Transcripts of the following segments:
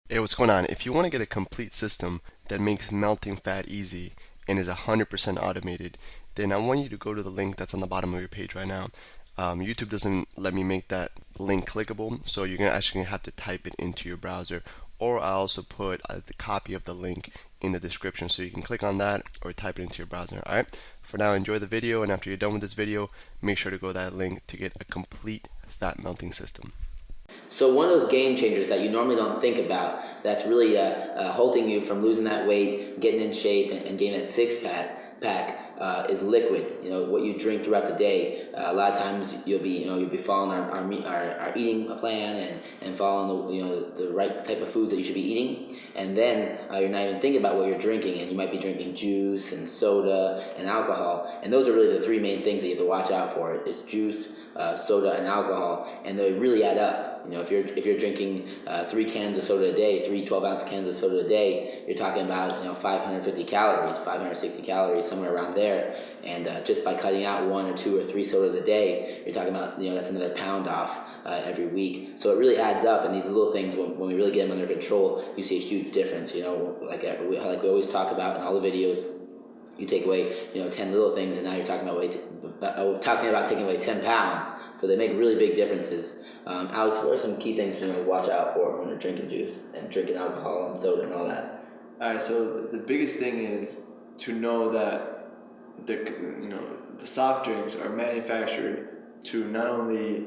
Hey, what's going on? If you want to get a complete system that makes melting fat easy and is 100% automated, then I want you to go to the link that's on the bottom of your page right now. YouTube doesn't let me make that link clickable, so you're actually gonna have to type it into your browser, or I also put the copy of the link in the description so you can click on that or type it into your browser. Alright, for now, enjoy the video, and after you're done with this video, make sure to go to that link to get a complete fat melting system. So one of those game changers that you normally don't think about, that's really holding you from losing that weight, getting in shape, and getting that six pack is liquid. You know what you drink throughout the day. A lot of times you'll be following our eating plan and following the right type of foods that you should be eating, and then you're not even thinking about what you're drinking, and you might be drinking juice and soda and alcohol, and those are really the three main things that you have to watch out for. It's juice, soda, and alcohol, and they really add up. You know, if you're drinking 3 cans of soda a day, 12-ounce cans of soda a day, you're talking about 550 calories, 560 calories, somewhere around there. And just by cutting out 1 or 2 or 3 sodas a day, you're talking about that's another pound off every week. So it really adds up, and these little things, when we really get them under control, you see a huge difference. Like we always talk about in all the videos. You take away 10 little things, and now you're talking about taking away 10 pounds. So they make really big differences. Alex, what are some key things to watch out for when you're drinking juice and drinking alcohol and soda and all that? All right, so the biggest thing is to know that the soft drinks are manufactured to not only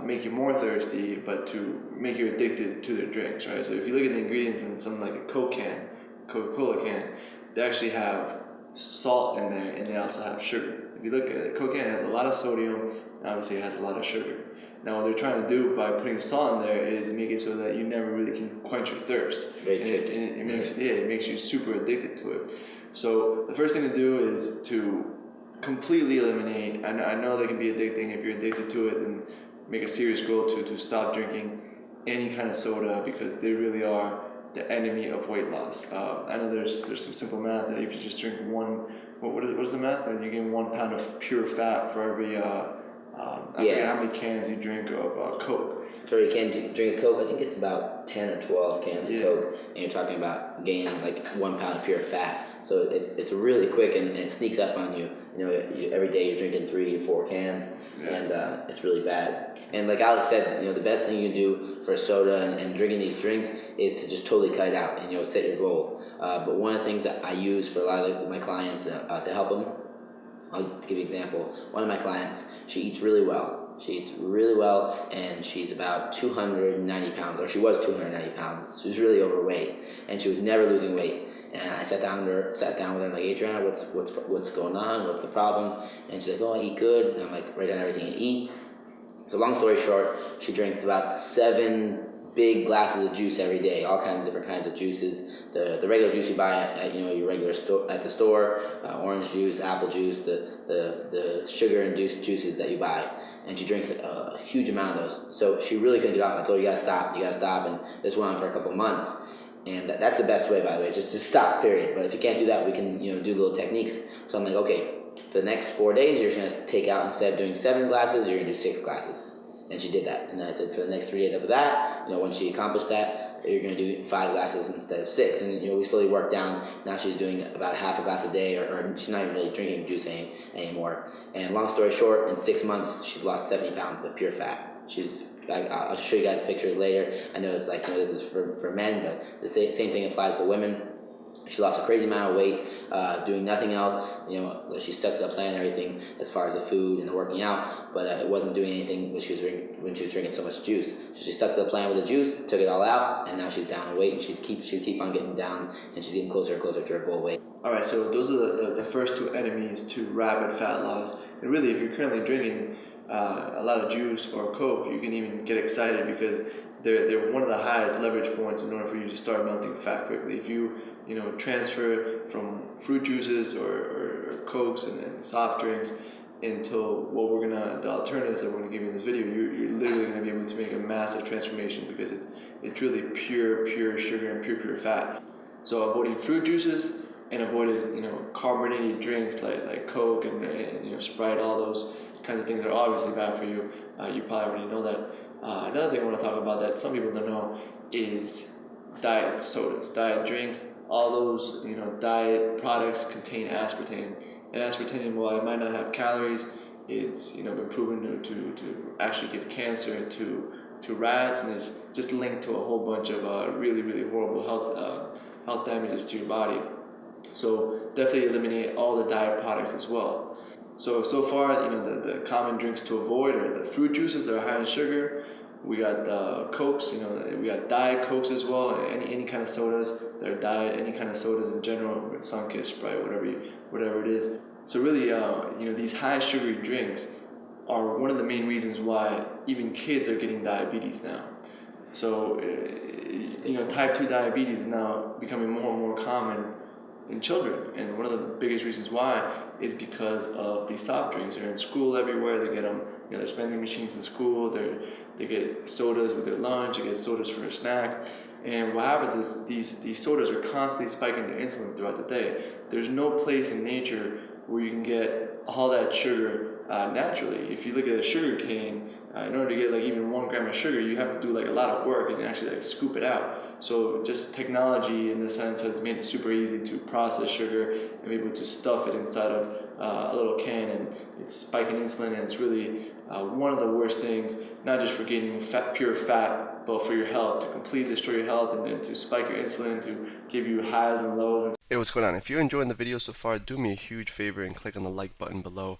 make you more thirsty, but to make you addicted to their drinks, right? So if you look at the ingredients in something like a Coca-Cola can, they actually have salt in there, and they also have sugar. If you look at it, Coke can has a lot of sodium, and obviously it has a lot of sugar. Now, what they're trying to do by putting salt in there is make it so that you never really can quench your thirst. Very and tricky. it makes you super addicted to it. So the first thing to do is to completely eliminate. I know they can be addicting. If you're addicted to it, then make a serious goal to stop drinking any kind of soda, because they really are the enemy of weight loss. I know there's some simple math that if you just drink what is the math? That you gain 1 pound of pure fat for every I forget how many cans you drink of Coke. For a can to drink a Coke, I think it's about 10 or 12 cans of Coke, and you're talking about gaining like 1 pound of pure fat. So it's really quick, and it sneaks up on you. Every day you're drinking 3 or 4 cans, and it's really bad. And like Alex said, the best thing you can do for soda and drinking these drinks is to just totally cut it out and set your goal. But one of the things that I use for a lot of my clients to help them, I'll give you an example. One of my clients, she eats really well. And she's about 290 pounds, or she was 290 pounds. She was really overweight, and she was never losing weight. And I sat down with her, like, Adriana, what's going on? What's the problem? And she's like, oh, I eat good. And I'm like, write down everything you eat. So long story short, she drinks about 7 big glasses of juice every day, all kinds of different kinds of juices. The regular juice you buy at your regular store at the store, orange juice, apple juice, the sugar induced juices that you buy, and she drinks a huge amount of those. So she really couldn't get off. I told her, you gotta stop, and this went on for a couple of months. And that's the best way, by the way, just to stop, period. But if you can't do that, we can do little techniques. So I'm like, okay, for the next 4 days, you're just gonna take out, instead of doing 7 glasses, you're gonna do 6 glasses. And she did that. And then I said, for the next 3 days after that, once she accomplished that, you're going to do 5 glasses instead of 6. And we slowly worked down. Now she's doing about half a glass a day, or she's not even really drinking juice anymore. And long story short, in 6 months, she's lost 70 pounds of pure fat. I'll show you guys pictures later. I know it's like, this is for men, but the same thing applies to women. She lost a crazy amount of weight, doing nothing else. She stuck to the plan and everything as far as the food and the working out, but it wasn't doing anything when she was drinking so much juice. So she stuck to the plan with the juice, took it all out, and now she's down in weight, and she'll keep on getting down, and she's getting closer and closer to her goal weight. All right, so those are the first 2 enemies to rapid fat loss. And really, if you're currently drinking a lot of juice or Coke, you can even get excited, because they're one of the highest leverage points in order for you to start melting fat quickly. If you transfer from fruit juices or Cokes and soft drinks into the alternatives that we're gonna give you in this video, you're literally gonna be able to make a massive transformation, because it's really pure sugar and pure fat. So avoiding fruit juices and avoiding carbonated drinks like Coke and Sprite, all those kinds of things are obviously bad for you. You probably already know that. Another thing I want to talk about that some people don't know is diet sodas, diet drinks. All those diet products contain aspartame, and aspartame, while it might not have calories, it's been proven to actually give cancer to rats, and is just linked to a whole bunch of really horrible health damages to your body. So definitely eliminate all the diet products as well. So far, the common drinks to avoid are the fruit juices that are high in sugar. We got the Cokes, we got Diet Cokes as well, and any kind of sodas that are diet, any kind of sodas in general, with Sunkist, Sprite, whatever it is. So really, these high sugary drinks are one of the main reasons why even kids are getting diabetes now. So, type 2 diabetes is now becoming more and more common in children, and one of the biggest reasons why is because of these soft drinks. They're in school everywhere. They get them, there's vending machines in school. They get sodas with their lunch. They get sodas for a snack. And what happens is these sodas are constantly spiking their insulin throughout the day. There's no place in nature where you can get all that sugar naturally. If you look at a sugar cane, in order to get even 1 gram of sugar, you have to do a lot of work and actually scoop it out. So just technology in this sense has made it super easy to process sugar and be able to stuff it inside of a little can, and it's spiking insulin, and it's really one of the worst things, not just for getting pure fat, but for your health, to completely destroy your health and to spike your insulin, to give you highs and lows. Hey, what's going on? If you're enjoying the video so far, do me a huge favor and click on the like button below.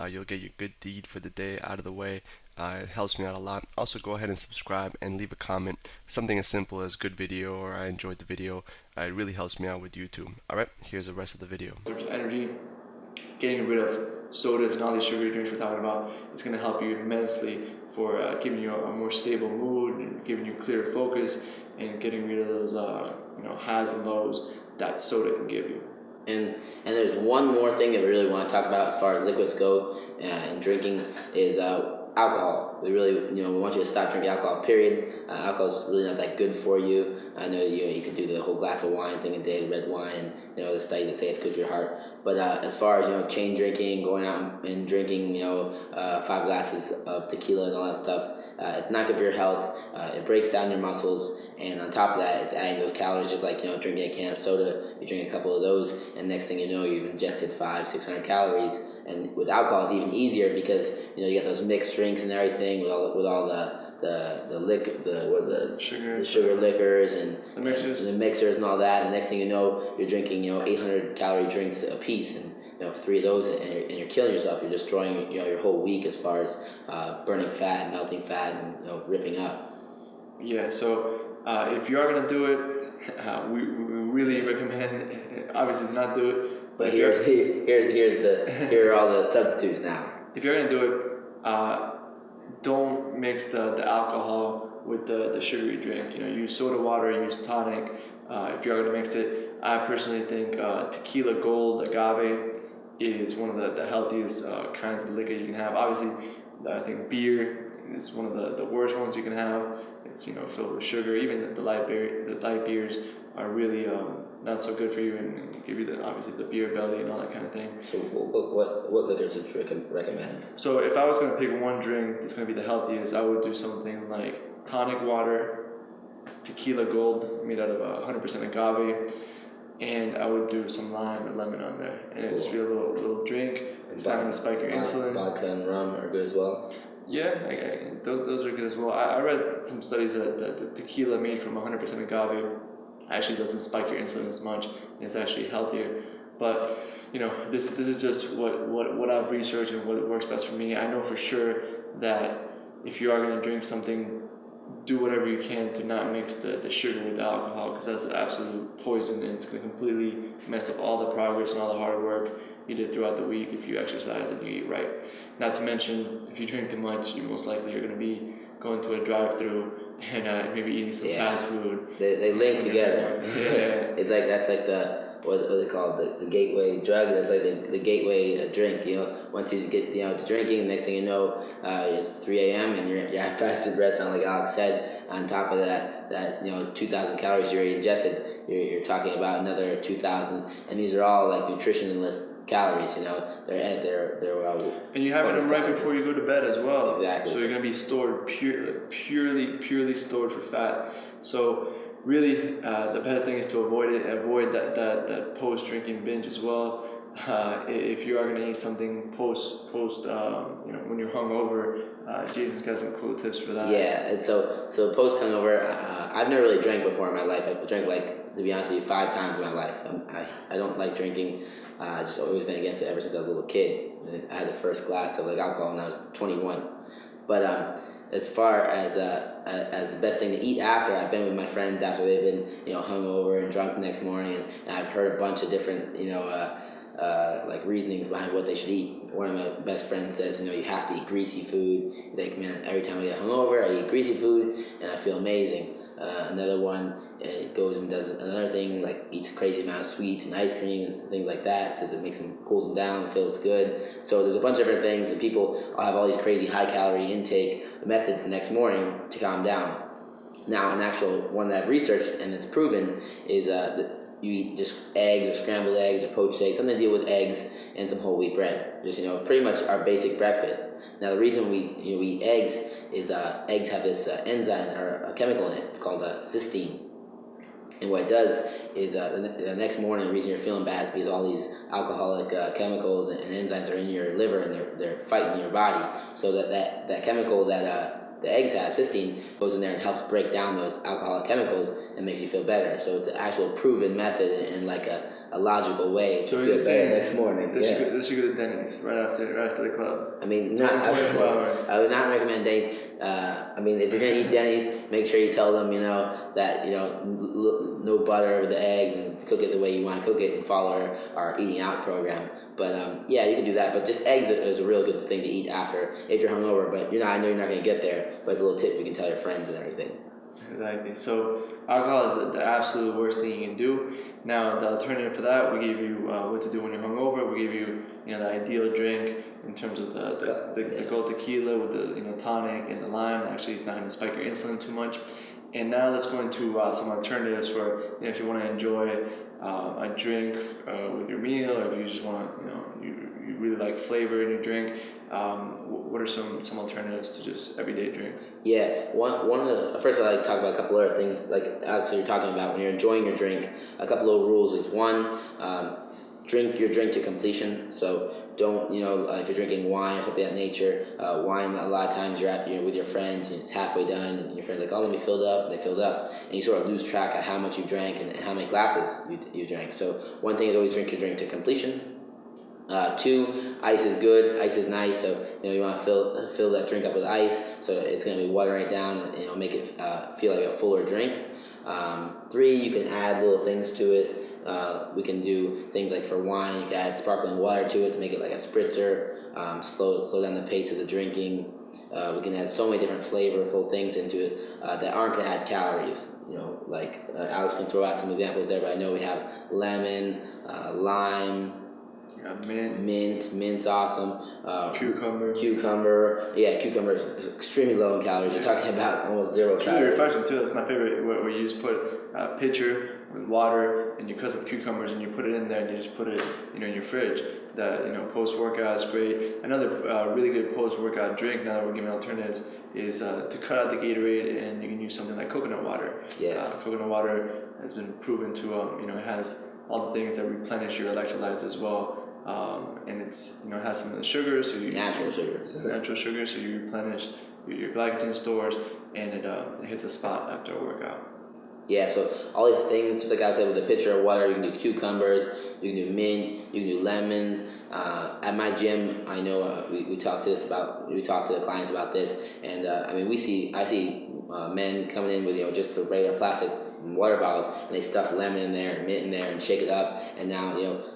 You'll get your good deed for the day out of the way. It helps me out a lot. Also, go ahead and subscribe and leave a comment. Something as simple as good video or I enjoyed the video. It really helps me out with YouTube. Alright, here's the rest of the video. There's energy. Getting rid of sodas and all these sugary drinks we're talking about, it's going to help you immensely for giving you a more stable mood, and giving you clearer focus, and getting rid of those highs and lows that soda can give you. And there's one more thing that we really want to talk about as far as liquids go and drinking is alcohol. We really, we want you to stop drinking alcohol, period. Alcohol is really not that good for you. I know you could do the whole glass of wine thing a day, red wine, and the studies that say it's good for your heart. But as far as chain drinking, going out and drinking 5 glasses of tequila and all that stuff, it's not good for your health. It breaks down your muscles, and on top of that, it's adding those calories. Just like drinking a can of soda, you drink a couple of those, and next thing you know, you've ingested 500-600 calories. And with alcohol, it's even easier because you get those mixed drinks and everything with all the sugar liquors and the mixers and all that. And next thing you know, you're drinking 800 calorie drinks a piece, and 3 of those, and you're killing yourself. You're destroying your whole week as far as burning fat and melting fat and ripping up. Yeah. So if you are gonna do it, we really recommend obviously not do it. But here are all the substitutes now. If you're gonna do it, don't mix the alcohol with the sugary drink. Use soda water, use tonic. If you're gonna mix it, I personally think tequila gold agave is one of the healthiest kinds of liquor you can have. Obviously, I think beer is one of the worst ones you can have. It's filled with sugar. Even the light beers are really not so good for you, and give you obviously the beer belly and all that kind of thing. So what liquors would you recommend? So if I was going to pick one drink that's going to be the healthiest, I would do something like tonic water, tequila gold made out of 100% agave, and I would do some lime and lemon on there, and it'd just be a little drink. It's not going to spike your insulin. Vodka and rum are good as well. Yeah, those are good as well. I read some studies that the tequila made from 100% agave actually doesn't spike your insulin as much, and it's actually healthier. But this is just what I've researched and what works best for me. I know for sure that if you are going to drink something, do whatever you can to not mix the sugar with the alcohol, because that's the absolute poison, and it's going to completely mess up all the progress and all the hard work you did throughout the week if you exercise and you eat right. Not to mention, if you drink too much, you most likely are going to be going to a drive-through and maybe eating some fast food. They link together. Yeah. That's like the what they call the gateway drug. That's like the gateway drink. Once you get to drinking, next thing you know, it's 3 a.m. and you're at a fast food restaurant, like Alex said. On top of that 2,000 calories you already ingested, you're talking about another 2,000, and these are all like nutritionless calories. They're and you having them right before you go to bed as well. Exactly. So you're gonna be stored purely stored for fat. So really, the best thing is to avoid it. Avoid that post drinking binge as well. If you are going to eat something post when you're hungover, Jason's got some cool tips for that. Yeah, and so post hungover, I've never really drank before in my life. I've drank, like, to be honest with you, 5 times in my life. I don't like drinking. Just always been against it ever since I was a little kid. I had the first glass of, like, alcohol when I was 21. But as far as the best thing to eat after, I've been with my friends after they've been, hungover and drunk the next morning, and I've heard a bunch of different like reasonings behind what they should eat. One of my best friends says, you have to eat greasy food. He's like, man, every time I get hungover, I eat greasy food and I feel amazing. Another one goes and does another thing, like eats a crazy amount of sweets and ice cream and things like that. Says it makes him, cools him down, feels good. So there's a bunch of different things, and people have all these crazy high calorie intake methods the next morning to calm down. Now, an actual one that I've researched and it's proven is that you eat just eggs or scrambled eggs or poached eggs, something to deal with eggs and some whole wheat bread. Just, pretty much our basic breakfast. Now, the reason we eat eggs is eggs have this enzyme or a chemical in it. It's called cysteine. And what it does is the next morning, the reason you're feeling bad is because all these alcoholic chemicals and enzymes are in your liver and they're fighting your body. So that chemical that the eggs have, cysteine, goes in there and helps break down those alcoholic chemicals and makes you feel better. So it's an actual proven method in like a logical way so to feel better the next morning. They should go to Denny's right after the club. I mean, I would not recommend Denny's. If you're gonna eat Denny's, make sure you tell them, that no butter with the eggs and cook it the way you want to cook it and follow our eating out program. But you can do that. But just eggs is a real good thing to eat after if you're hungover. But I know you're not gonna get there. But it's a little tip you can tell your friends and everything. Exactly. So alcohol is the absolute worst thing you can do. Now the alternative for that, we gave you what to do when you're hungover. We gave you the ideal drink in terms of the gold tequila with the tonic and the lime. Actually, it's not going to spike your insulin too much. And now let's go into some alternatives for if you want to enjoy a drink with your meal, or if you just want to you really like flavor in your drink. What are some alternatives to just everyday drinks? Yeah, one of the first I like to talk about a couple other things like Alex, you're talking about when you're enjoying your drink. A couple of rules is one, drink your drink to completion. So don't if you're drinking wine or something of that nature, wine a lot of times you're with your friends and it's halfway done and your friends are like, oh, let me fill it up, and they filled up, and you sort of lose track of how much you drank and how many glasses you drank. So one thing is always drink your drink to completion. 2, ice is good, ice is nice, so you want to fill that drink up with ice, so it's going to be watering it down and make it feel like a fuller drink. 3, you can add little things to it. We can do things like for wine, you can add sparkling water to it to make it like a spritzer, slow down the pace of the drinking. We can add so many different flavorful things into it that aren't going to add calories. Like Alex can throw out some examples there, but I know we have lemon, lime, mint's awesome. Cucumber. Yeah, cucumber is extremely low in calories. You're talking about almost 0 calories. Really refreshing too. That's my favorite. Where you just put a pitcher with water and you cut some cucumbers and you put it in there and you just put it in your fridge. That post workout is great. Another really good post workout drink, now that we're giving alternatives, is to cut out the Gatorade, and you can use something like coconut water. Yes. Coconut water has been proven to it has all the things that replenish your electrolytes as well. And it's it has some of the sugars, so natural sugars, so you replenish your glycogen stores, and it hits a spot after a workout. Yeah, so all these things, just like I said, with a pitcher of water, you can do cucumbers, you can do mint, you can do lemons. At my gym, I know we talk to the clients about this, and I see men coming in with just the regular plastic water bottles, and they stuff lemon in there and mint in there and shake it up, and now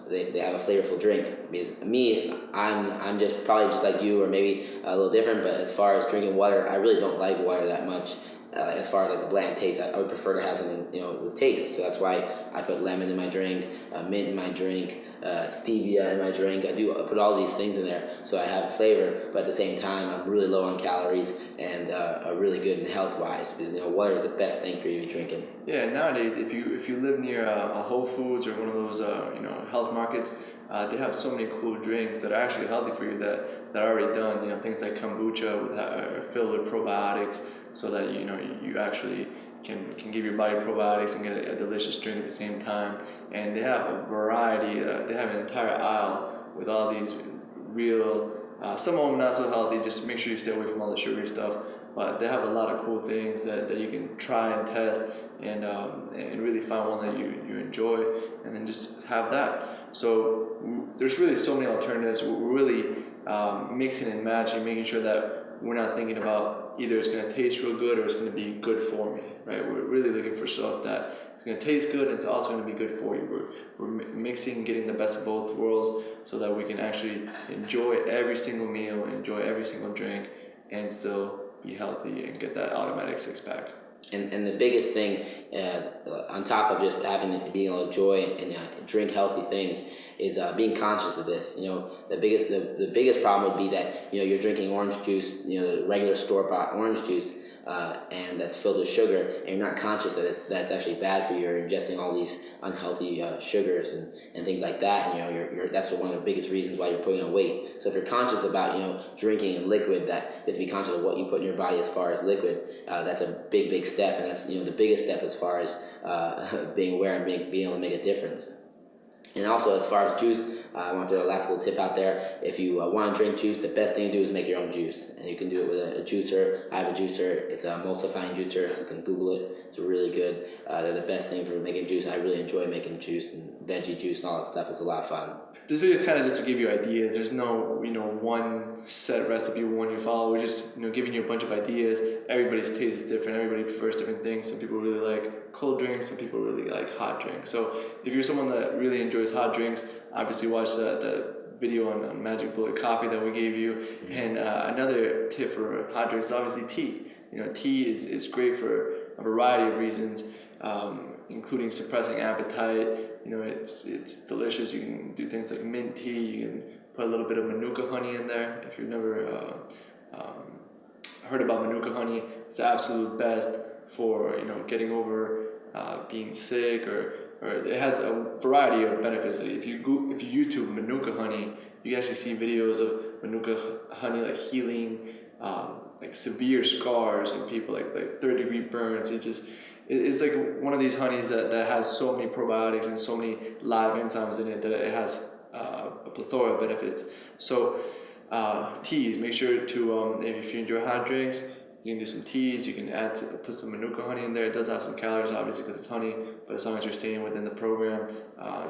they have a flavorful drink. Because me, I'm just probably just like you, or maybe a little different, but as far as drinking water, I really don't like water that much. As far as like the bland taste, I would prefer to have something with taste. So that's why I put lemon in my drink, mint in my drink, stevia in my drink. I put all these things in there so I have flavor, but at the same time I'm really low on calories and are really good in health wise, because water is the best thing for you to be drinking. Yeah, nowadays if you live near a Whole Foods or one of those health markets, they have so many cool drinks that are actually healthy for you that are already done. Things like kombucha filled with probiotics, so that you actually can give your body probiotics and get a delicious drink at the same time. And they have a variety. They have an entire aisle with all these real, some of them not so healthy. Just make sure you stay away from all the sugary stuff. But they have a lot of cool things that you can try and test and really find one that you enjoy, and then just have that. So there's really so many alternatives. We're really mixing and matching, making sure that we're not thinking about either it's going to taste real good or it's going to be good for me, right? We're really looking for stuff that it's going to taste good and it's also going to be good for you. We're mixing, getting the best of both worlds so that we can actually enjoy every single meal, enjoy every single drink, and still be healthy and get that automatic six-pack. And the biggest thing, on top of just being able to enjoy and drink healthy things, is being conscious of this. The biggest problem would be that you're drinking orange juice, the regular store-bought orange juice, and that's filled with sugar, and you're not conscious that that's actually bad for you. You're ingesting all these unhealthy sugars and things like that. And that's one of the biggest reasons why you're putting on weight. So if you're conscious about drinking and liquid, that you have to be conscious of what you put in your body as far as liquid. That's a big step, and that's the biggest step as far as being aware and being able to make a difference. And also, as far as juice, I want to throw a last little tip out there. If you want to drink juice, the best thing to do is make your own juice. And you can do it with a juicer. I have a juicer. It's a emulsifying juicer. You can Google it. It's really good. They're the best thing for making juice. I really enjoy making juice and veggie juice and all that stuff. It's a lot of fun. This video kind of just to give you ideas. There's no, one set recipe, one you follow. We're just, giving you a bunch of ideas. Everybody's taste is different. Everybody prefers different things. Some people really like cold drinks. Some people really like hot drinks. So if you're someone that really enjoys hot drinks, obviously watch the video on Magic Bullet Coffee that we gave you. And another tip for hot drinks is obviously tea. Tea is great for a variety of reasons, including suppressing appetite. It's delicious. You can do things like mint tea. You can put a little bit of manuka honey in there. If you've never heard about manuka honey, it's the absolute best for getting over being sick, or it has a variety of benefits. If you YouTube manuka honey, you can actually see videos of manuka honey like healing like severe scars and people like third-degree burns. It's like one of these honeys that has so many probiotics and so many live enzymes in it that it has a plethora of benefits. So teas, make sure to, if you enjoy hot drinks, you can do some teas. You can put some manuka honey in there. It does have some calories, obviously, because it's honey, but as long as you're staying within the program,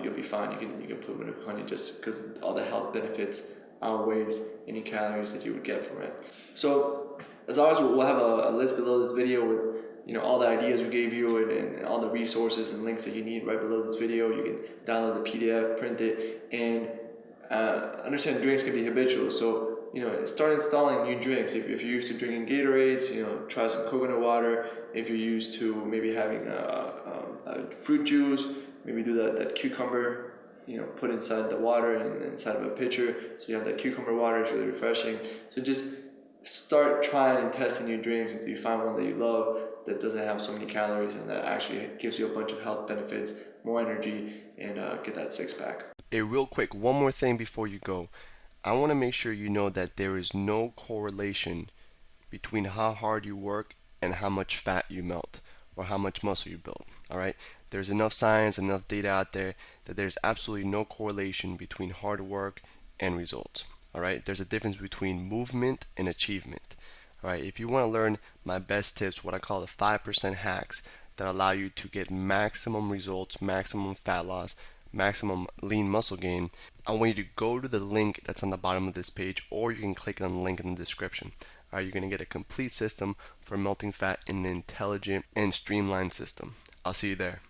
you'll be fine. You can put manuka honey just because all the health benefits outweighs any calories that you would get from it. So as always, we'll have a list below this video with all the ideas we gave you and all the resources and links that you need right below this video. You can download the PDF, print it, and understand drinks can be habitual. So start installing new drinks. If you're used to drinking Gatorades, try some coconut water. If you're used to maybe having a fruit juice, maybe do that cucumber, put inside the water and inside of a pitcher, so you have that cucumber water. It's really refreshing. So just start trying and testing new drinks until you find one that you love, that doesn't have so many calories and that actually gives you a bunch of health benefits, more energy, and get that six-pack. Hey, real quick, one more thing before you go. I want to make sure you know that there is no correlation between how hard you work and how much fat you melt or how much muscle you build. All right? There's enough science, enough data out there that there's absolutely no correlation between hard work and results. All right? There's a difference between movement and achievement. All right? If you want to learn my best tips, what I call the 5% hacks that allow you to get maximum results, maximum fat loss, maximum lean muscle gain, I want you to go to the link that's on the bottom of this page, or you can click on the link in the description. All right, you're going to get a complete system for melting fat in an intelligent and streamlined system. I'll see you there.